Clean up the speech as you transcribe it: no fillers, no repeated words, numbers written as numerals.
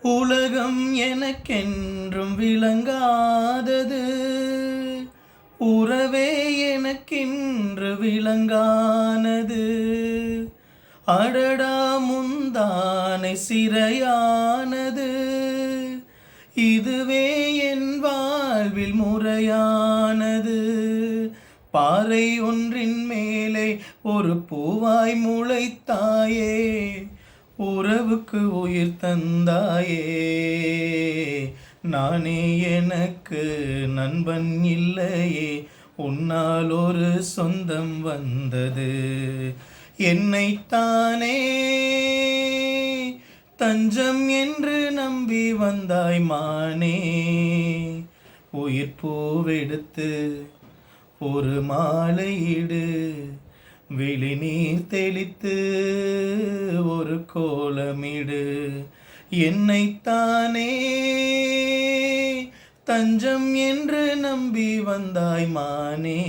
உலகம் எனக்கென்றும் விளங்காதது, உறவே எனக்கென்று விளங்கானது. அடடா முந்தானை சிறையானது, இதுவே என் வாழ்வில் முறையானது. பாறை ஒன்றின் மேலே ஒரு பூவாய் முளைத்தாயே, உறவுக்கு உயிர் தந்தாயே. நானே எனக்கு நண்பன் இல்லையே, உன்னால் ஒரு சொந்தம் வந்தது. என்னைத்தானே தஞ்சம் என்று நம்பி வந்தாய் மானே. உயிர் பூவெடுத்து ஒரு மாலையிடு, விழிநீர் தெளித்து ஒரு கோலமிடு. என்னைத்தானே தஞ்சம் என்று நம்பி வந்தாய் மானே.